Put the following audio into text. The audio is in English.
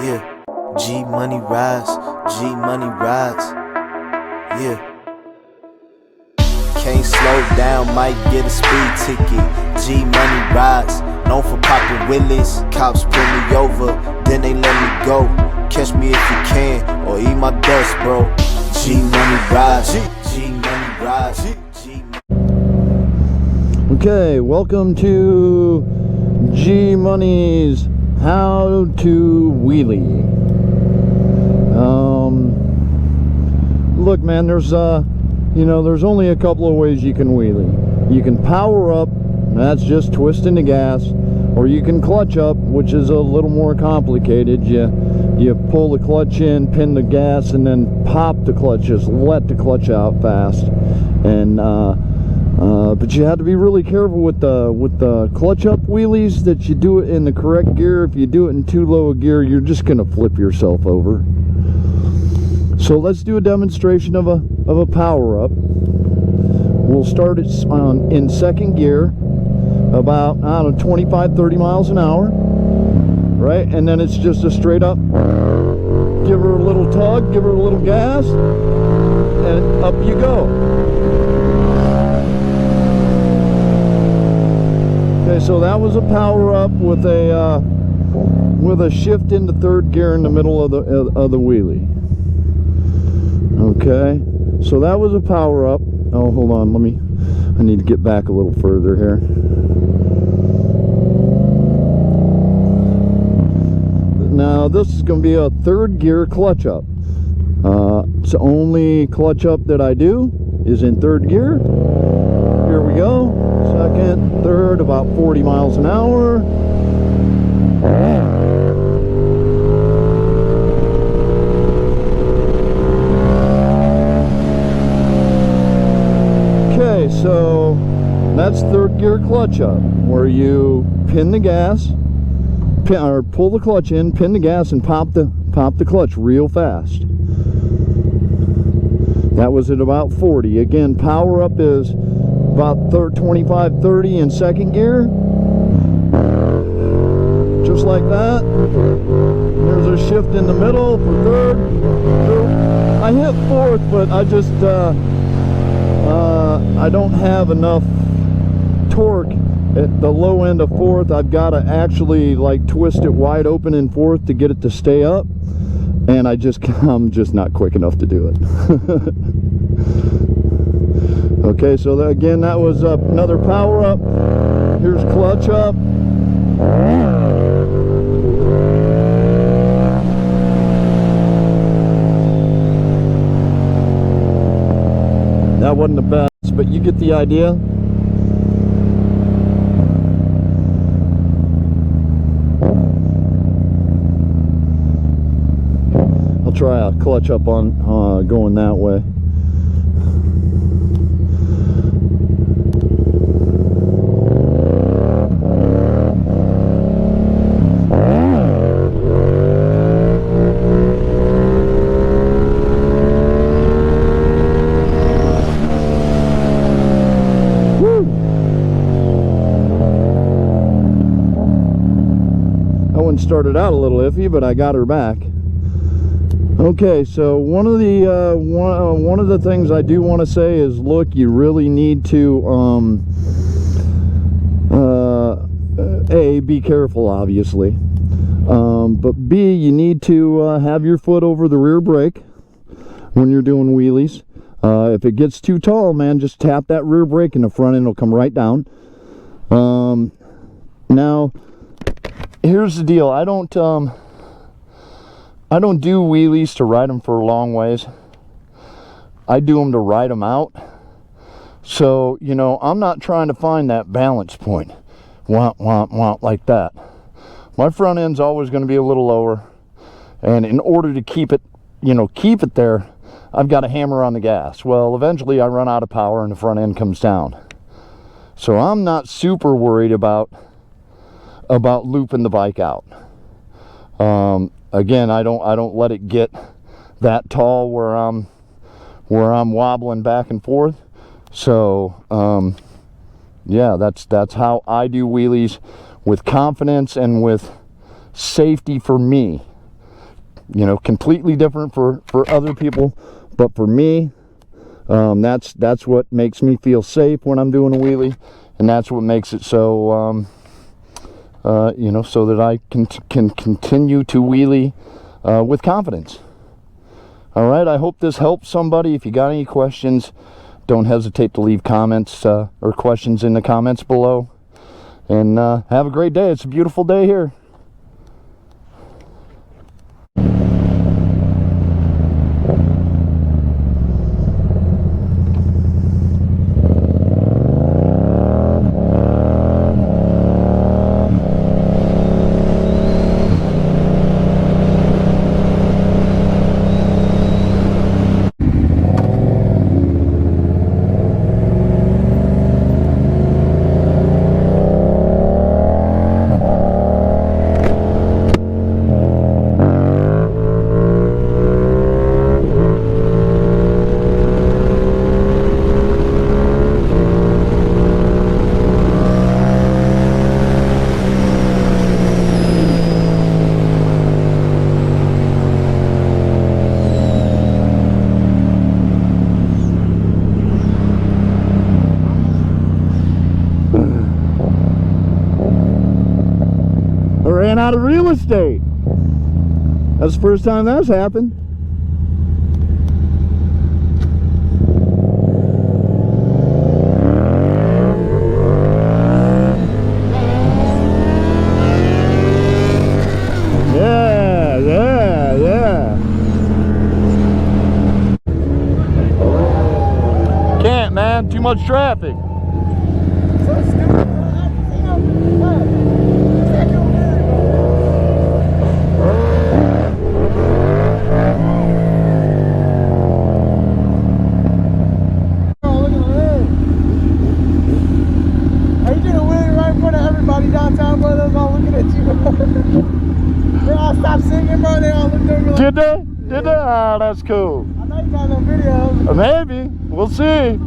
Yeah, G money rides, G money rides. Yeah, can't slow down, might get a speed ticket. G money rides, known for popping Wheelies. Cops pull me over, then they let me go. Catch me if you can, or eat my dust, bro. G money rides, G money rides, G money. Okay, welcome to G Money's How to Wheelie. Look, man, there's there's only a couple of ways you can wheelie. You can power up, that's just twisting the gas, or you can clutch up, which is a little more complicated. You pull the clutch in, pin the gas, and then pop the clutch, just let the clutch out fast. And but you have to be really careful with the clutch up wheelies, that you do it in the correct gear. If you do it in too low a gear, you're just gonna flip yourself over. So let's do a demonstration of a power up. We'll start it in second gear, about, I don't know, 25-30 miles an hour, right? And then it's just a straight up, give her a little tug, give her a little gas, and up you go. Okay, so that was a power up with a shift into third gear in the middle of the wheelie. Okay, so that was a power up. Oh, hold on, I need to get back a little further here. Now this is going to be a third gear clutch up. It's the only clutch up that I do is in third gear. Here we go. Second, third, about 40 miles an hour. Okay, so that's third gear clutch up, where you pin the gas, or pull the clutch in, pin the gas, and pop the clutch real fast. That was at about 40. Again, power up is about 25-30 in second gear, just like that. There's a shift in the middle for third. I hit fourth, but I just I don't have enough torque at the low end of fourth. I've got to actually like twist it wide open in fourth to get it to stay up, and I'm just not quick enough to do it. Okay, so again, that was another power up. Here's clutch up. That wasn't the best, but you get the idea. I'll try a clutch up on going that way. Started out a little iffy, but I got her back. Okay, so one of the things I do want to say is, look, you really need to A, be careful, obviously, but B, you need to have your foot over the rear brake when you're doing wheelies. If it gets too tall, man, just tap that rear brake and the front end will come right down. Now here's the deal. I don't do wheelies to ride them for long ways. I do them to ride them out. So, I'm not trying to find that balance point. Womp, womp, womp, like that. My front end's always going to be a little lower. And in order to keep it there, I've got to hammer on the gas. Well, eventually I run out of power and the front end comes down. So I'm not super worried about looping the bike out. Again, I don't let it get that tall where I'm wobbling back and forth. So yeah, that's how I do wheelies, with confidence and with safety for me. you know, completely different for other people, but for me, that's what makes me feel safe when I'm doing a wheelie, and that's what makes it so, you know, so that I can continue to wheelie with confidence. All right, I hope this helps somebody. If you got any questions, don't hesitate to leave comments or questions in the comments below. And have a great day. It's a beautiful day here. Ran out of real estate. That's the first time that's happened. Yeah. Can't, man. Too much traffic. Downtown, bro, they was all looking at you. They all stopped singing, bro. They all looked over like... Did they? Did they? Ah, that's cool. I know you got no video. Maybe. We'll see.